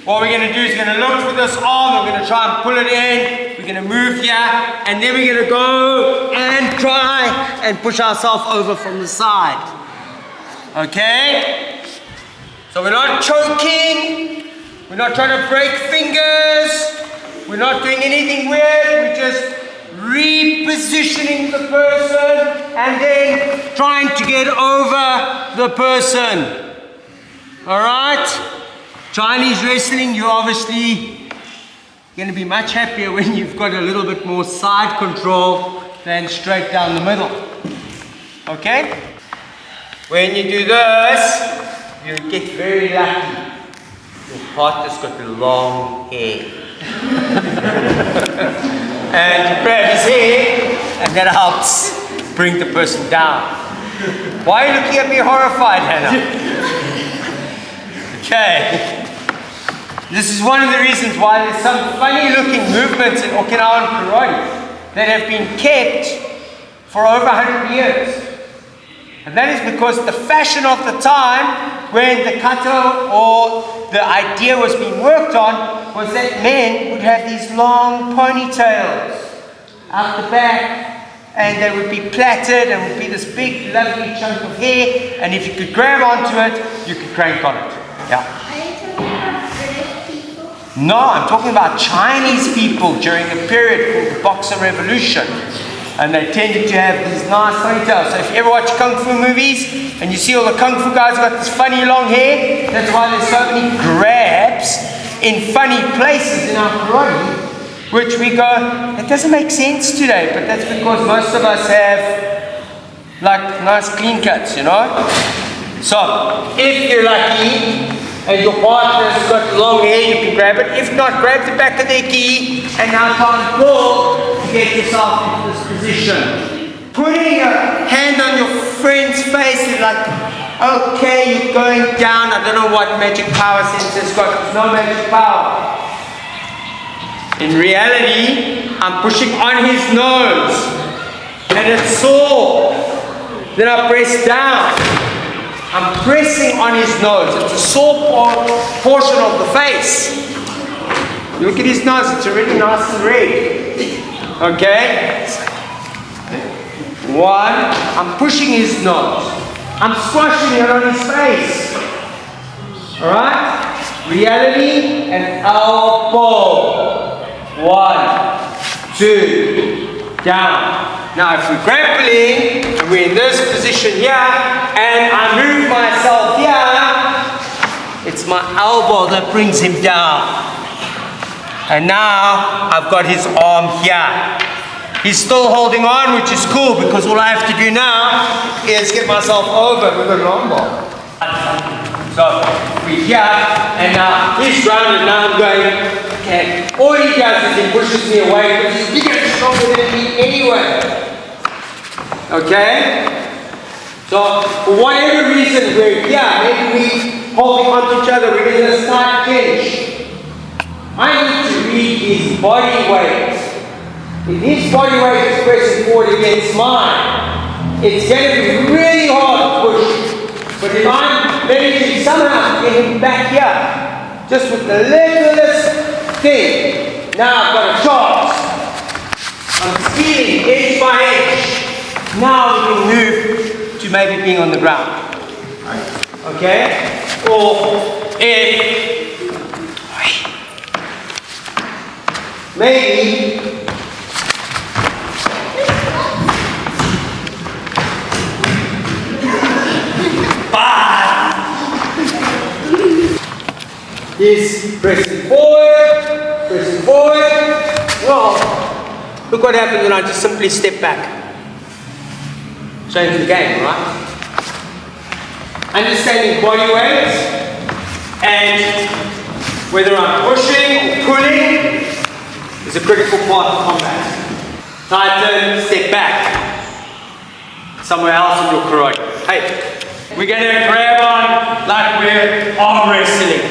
what we're going to do is we're going to look for this arm, we're going to try and pull it in, we're going to move here, and then we're going to go and try and push ourselves over from the side. Okay? So we're not choking, we're not trying to break fingers, we're not doing anything weird, we're just repositioning the person and then trying to get over the person. Alright? Chinese wrestling, you're obviously going to be much happier when you've got a little bit more side control than straight down the middle. Okay? When you do this, you get very lucky. Your partner's got long hair. And you grab his hair, and that helps bring the person down. Why are you looking at me horrified, Hannah? Okay. This is one of the reasons why there's some funny looking movements in Okinawan karate that have been kept for over 100 years. And that is because the fashion of the time when the kata or the idea was being worked on was that men would have these long ponytails out the back and they would be plaited and would be this big lovely chunk of hair, and if you could grab onto it, you could crank on it. Yeah. Are you talking about British people? No, I'm talking about Chinese people during a period called the Boxer Revolution. And they tended to have these nice ponytails. So if you ever watch Kung Fu movies and you see all the Kung Fu guys got this funny long hair, that's why there's so many grabs in funny places in our karate, which we go, it doesn't make sense today, but that's because most of us have like nice clean cuts, you know? So if you're lucky and your partner's got long hair, you can grab it. If not, grab the back of their gi and now try and pull to get yourself into this position. Putting a hand on your friend's face is like, okay, you're going down. I don't know what magic power Sensei's got. There's no magic power. In reality, I'm pushing on his nose and it's sore. Then I press down. I'm pressing on his nose. It's a sore portion of the face. Look at his nose, it's already nice and red. Okay? One, I'm pushing his nose. I'm squashing it on his face. Alright? Reality and elbow. 1, 2, down. Now if we're grappling, and we're in this position here, and I move myself here, it's my elbow that brings him down. And now I've got his arm here. He's still holding on, which is cool, because all I have to do now is get myself over with a long ball. So we're here, and now he's grounded, now I'm going, okay. All he does is he pushes me away, because he's bigger and stronger than me anyway. Okay? So, for whatever reason we're here, maybe we holding on to each other, we're in a side clinch. I need to read his body weight. If his body weight is pressing forward against mine, it's going to be really hard to push. But if I'm managing somehow to get him back here, just with the littlest thing, now I've got a chance. I'm stealing edge by edge. Now we can move to maybe being on the ground. Okay? Or if maybe he's pressing forward. Well, look what happens when I just simply step back. Change the game, right? Understanding body weight and whether I'm pushing or pulling is a critical part of combat. Tighten, step back. Somewhere else in your karate. Hey, we're going to grab on like we're arm wrestling.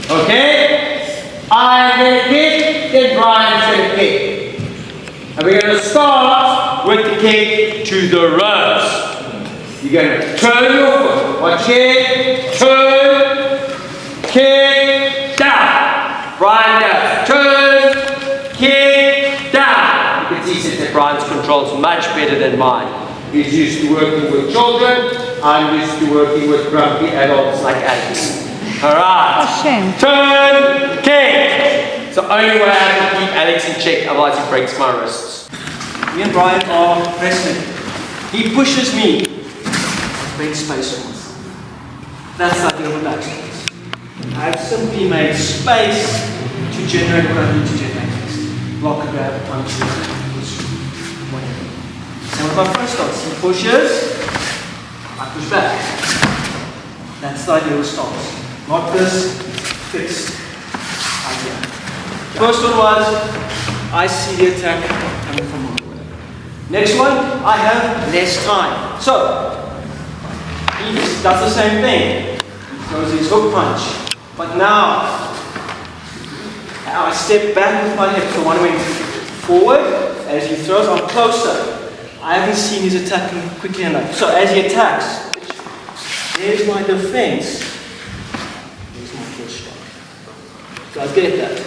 Okay? I'm going to kick, then Brian's going to kick. And we're going to start with the kick to the ribs. You're going to turn your foot. Watch it. Turn. Kick. much better than mine. He's used to working with children. I'm used to working with grumpy adults like Alex. Alright. Shame. Turn kick. It's the only way I can keep Alex in check, otherwise he breaks my wrists. Me and Brian are wrestling. He pushes me. Make space for us. That's the idea of a backspace. I've simply made space to generate what I need to generate. Block, grab, punch, push, whatever. And with my front stance, he pushes, I push back. That's the ideal stance. Not this fixed idea. First one was, I see the attack coming from my way. Next one, I have less time. So, he does the same thing. He throws his hook punch. But now I step back with my hips. So one went forward. As he throws, I'm closer. I haven't seen his attacking quickly enough. So as he attacks, there's my defense. There's my first shot. So I get that.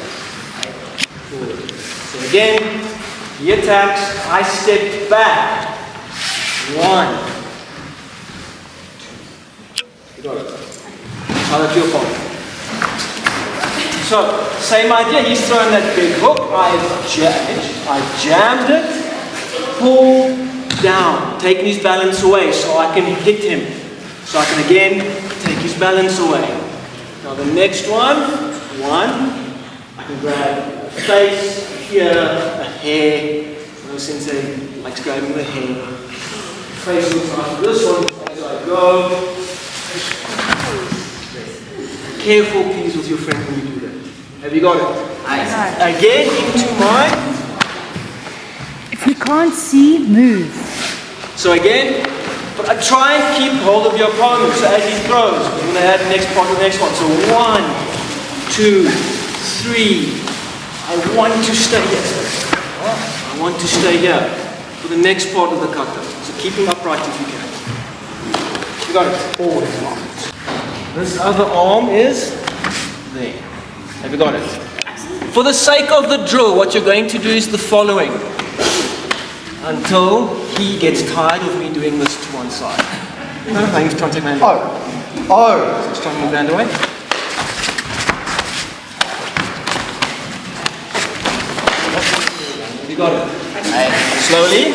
Forward. So again, he attacks. I step back. 1, 2. You got it. How that feel for? So, same idea, he's thrown that big hook, I've jammed it, pull down, taking his balance away so I can hit him. So I can again take his balance away. Now the next one, I can grab a face, here, a hair. No Sensei likes grabbing the hair. Face looks after this one as I go. Careful please with your friend when you do that. Have you got it? Nice. Again into mine. If you can't see, move. So again, but I try and keep hold of your opponent. So as he throws, I'm going to add the next part of the next one. So 1, 2, 3. I want to stay here. I want to stay here for the next part of the kata. So keep him upright if you can. You got it? Always on. This other arm is there. Have you got it? For the sake of the drill, what you're going to do is the following. Until he gets tired of me doing this to one side. No, he's trying to take my hand away. So he's trying to move the hand away. Have you got it? Slowly.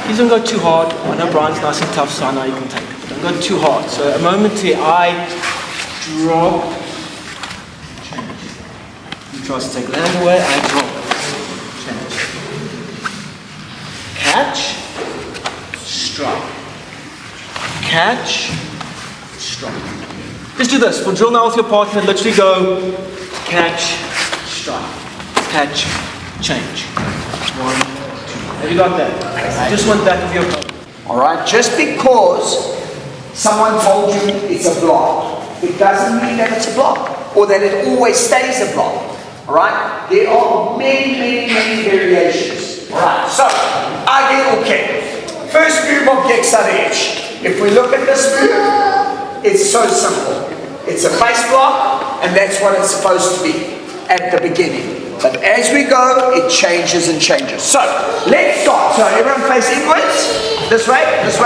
Please don't go too hard. I know Brian's nice and tough, so I know you can take it. But don't go too hard. So a moment here, I drop. He tries to take the hand away, I drop. Change. Catch. Strike. Catch. Strike. Just do this. For drill now with your partner, literally go. Catch. Strike. Catch. Change. 1, 2. Have you got that? Just want that of your partner. Alright, just because someone told you it's a block, it doesn't mean that it's a block, or that it always stays a block. Alright, there are many variations. Alright, so, okay. First move of Geksareich. If we look at this move, it's so simple. It's a face block, and that's what it's supposed to be at the beginning. But as we go, it changes and changes. So, let's start. So, everyone face inwards. This way,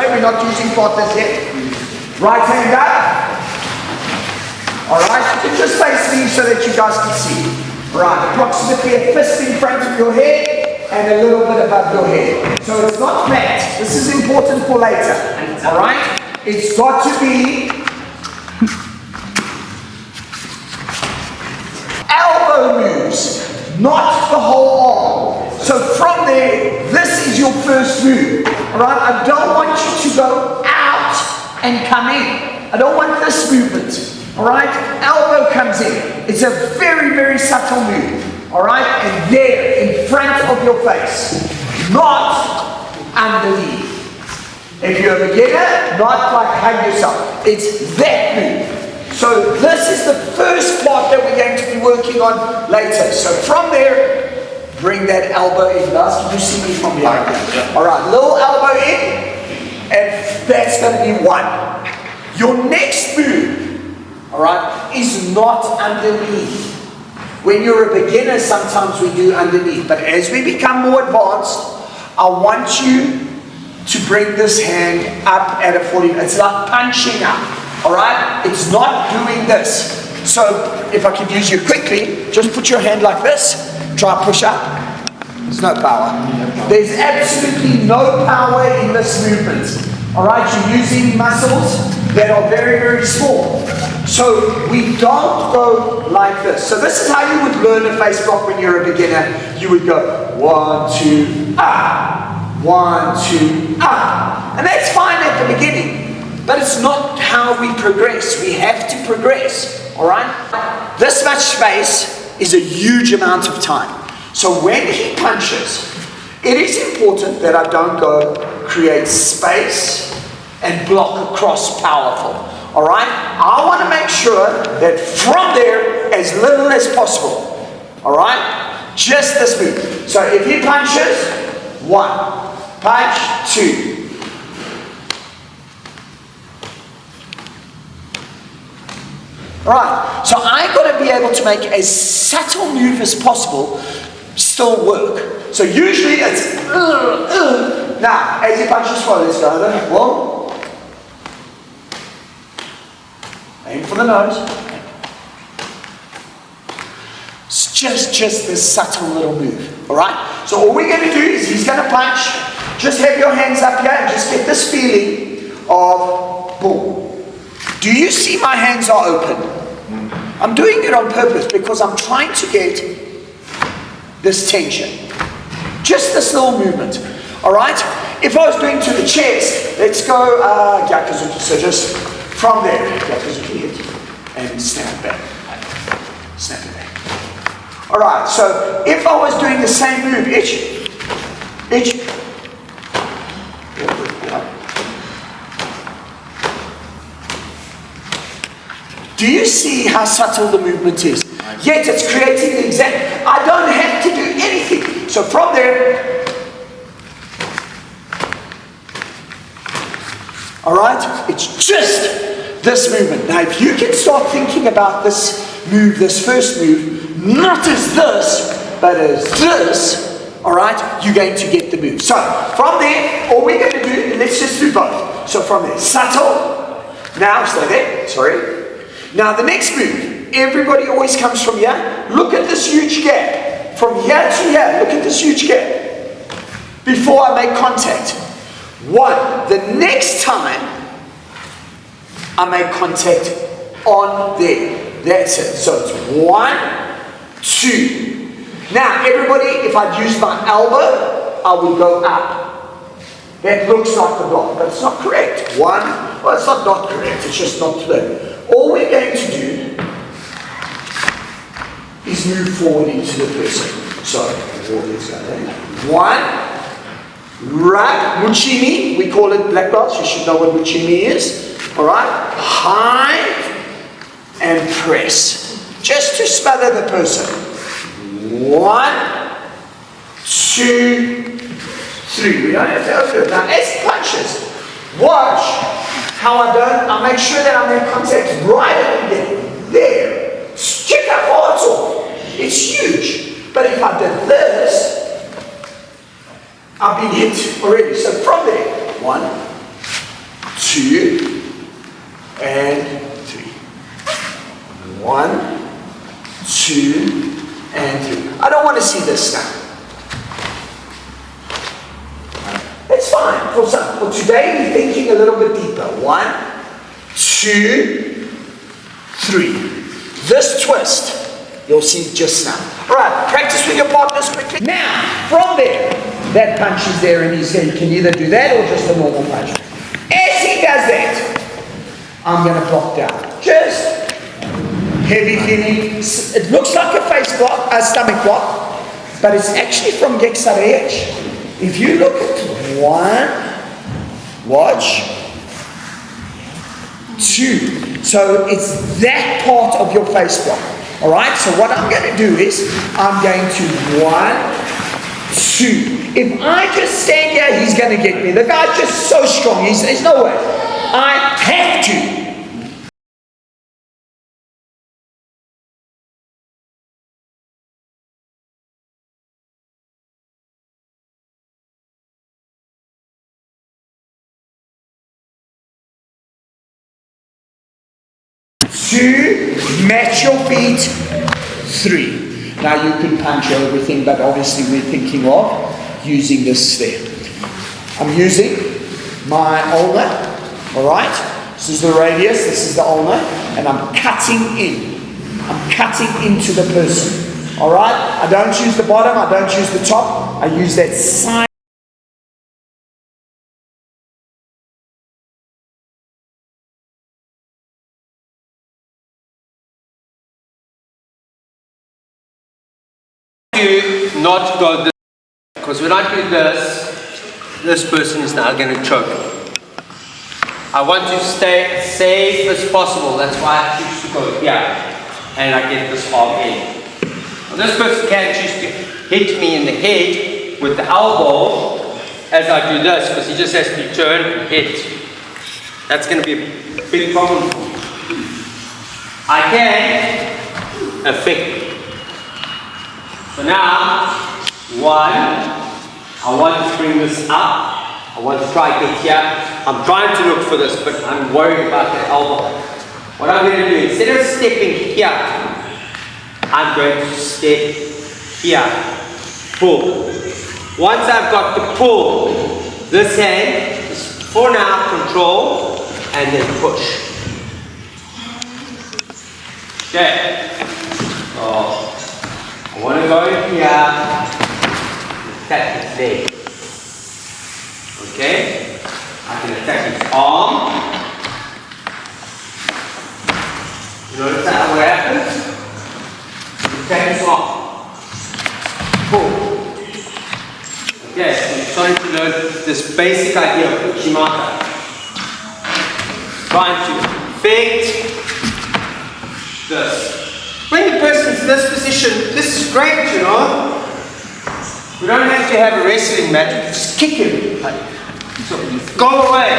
we're not using partners yet. Right hand up. Alright, just face me so that you guys can see. Right, approximately a fist in front of your head and a little bit above your head. So it's not flat. This is important for later. Alright, it's got to be elbow moves. Not the whole arm. So from there, this is your first move. Alright, I don't want you to go out and come in. I don't want this movement. Alright, elbow comes in. It's a very subtle move. Alright, and there, in front of your face. Not underneath. If you're a beginner, not like hug yourself. It's that move. So this is the first part that we're going to be working on later. So from there, bring that elbow in. Last, can you see me from behind? Alright, little elbow in, and that's going to be 1. Your next move, alright, is not underneath. When you're a beginner, sometimes we do underneath. But as we become more advanced, I want you to bring this hand up at a 40. It's like punching up, all right? It's not doing this. So if I could use you quickly, just put your hand like this. Try push up. There's no power. There's absolutely no power in this movement. All right, you're using muscles that are very, very small. So we don't go like this. So this is how you would learn a face block when you're a beginner. You would go 1, 2, up, 1, 2, up. And that's fine at the beginning, but it's not how we progress. We have to progress, all right? This much space is a huge amount of time. So when he punches, it is important that I don't go create space and block across powerful. All right? I want to make sure that from there, as little as possible. All right? Just this move. So if he punches, 1, punch, 2. All right. So I got to be able to make as subtle move as possible still work. So usually it's now as he punches forward, let's go there. 1. Aim for the nose. It's just this subtle little move. Alright? So all we're going to do is he's going to punch. Just have your hands up here and just get this feeling of boom. Do you see my hands are open? I'm doing it on purpose because I'm trying to get this tension. Just this little movement. Alright? If I was doing to the chest, let's go Gyakuzuki. So just from there, Gyakuzuki hit and snap it back. Snap it back. Alright, so if I was doing the same move, itch. Do you see how subtle the movement is? Yet it's creating the exact, I don't have to do anything. So from there, all right, it's just this movement. Now if you can start thinking about this move, this first move, not as this, but as this, all right, you're going to get the move. So from there, all we're going to do, let's just do both. So from there, subtle, now stay there, sorry. Now the next move, everybody always comes from here. Look at this huge gap. From here to here, look at this huge gap. Before I make contact. 1. The next time I make contact on there. That's it. So it's 1, 2. Now everybody, if I'd use my elbow, I would go up. That looks like the block, but it's not correct. 1, well it's not correct, it's just not there. All we're going to do is move forward into the person. So, let's go there. 1, rub, muchimi, we call it black belts, you should know what muchimi is. Alright, high and press. Just to smother the person. 1, 2, 3. We don't have to open it. Now, as he punches, watch how I make sure that I make contact right at the beginning. There. Check how far it's off. It's huge. But if I did this, I've been hit already. So from there, 1, 2, and 3. 1, 2, and 3. I don't want to see this now. It's fine. For today, we're thinking a little bit deeper. 1, 2, 3. This twist, you'll see just now. All right, practice with your partners quickly. Now, from there, that punch is there, and he can either do that or just a normal punch. As he does that, I'm going to block down. Just heavy feeling. It looks like a face block, a stomach block, but it's actually from Geksara edge. If you look at 1, watch, 2. So it's that part of your face block. All right. So what I'm going to do is I'm going to 1, 2. If I just stand here, he's going to get me. The guy's just so strong. There's no way. I have to. 2, match your feet, 3. Now you can punch everything, but obviously we're thinking of using this there. I'm using my ulnar, alright? This is the radius, this is the ulnar, and I'm cutting in. I'm cutting into the person, alright? I don't use the bottom, I don't use the top, I use that side. To not go this, because when I do this person is now going to choke. I want to stay as safe as possible. That's why I choose to go here, and I get this arm in. Now, this person can choose to hit me in the head with the elbow as I do this, because he just has to turn and hit. That's going to be a big problem for me. I can affect it. So now, 1, I want to bring this up. I want to try to get here. I'm trying to look for this, but I'm worried about the elbow. What I'm going to do, instead of stepping here, I'm going to step here. Pull. Once I've got the pull, this hand is for now control and then push. Okay. So, I want to go in here, attack his leg. Okay? I can attack his arm. You notice that what happens? Attack his arm. Pull. Okay, so you're starting to learn this basic idea of Uchimata. Trying to affect this. When the person's in this position, this is great, you know. We don't have to have a wrestling match, just kick him. So, go away.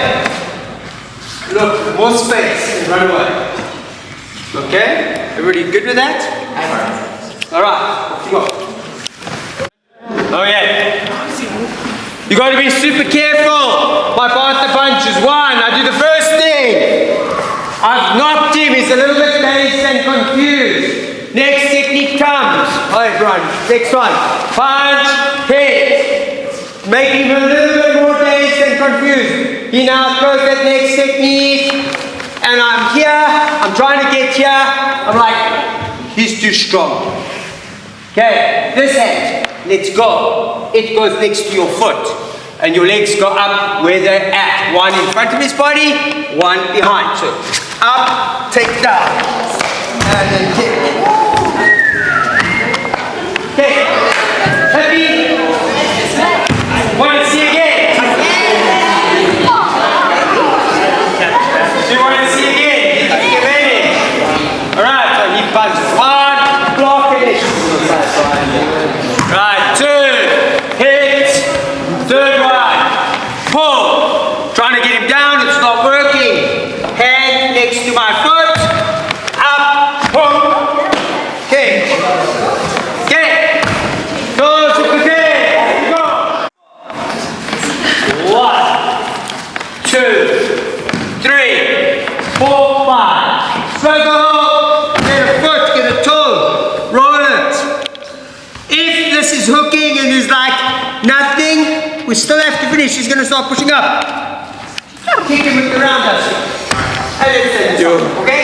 Look, more space and run away. Okay? Everybody good with that? Alright, off you go. Oh yeah. You got to be super careful. My partner punches. 1, I do the first thing. I've knocked him. He's a little bit dazed and confused. Next technique comes. Alright, run. Next one. Punch, hit. Make him a little bit more dazed and confused. He now throws that next technique. And I'm here. I'm trying to get here. I'm like, he's too strong. Okay, this hand. Let's go. It goes next to your foot. And your legs go up where they're at. 1 in front of his body, 1 behind. So, up, take down. And then kick. Okay. Happy? Want to see again? Do you want to see again? Get ready. Alright, so he punches 1, block it. Right, 2, hit, 3rd one, pull. Trying to get him down, it's not working. Hand next to my foot, up, pull. Okay. Okay. Go, here we go. 1, 2, 3, 4, 5. Struggle, get a foot, get a toe, roll it. If this is hooking and is like nothing, we still have to finish. He's going to start pushing up. Kick him with the roundhouse. And then send it. Okay?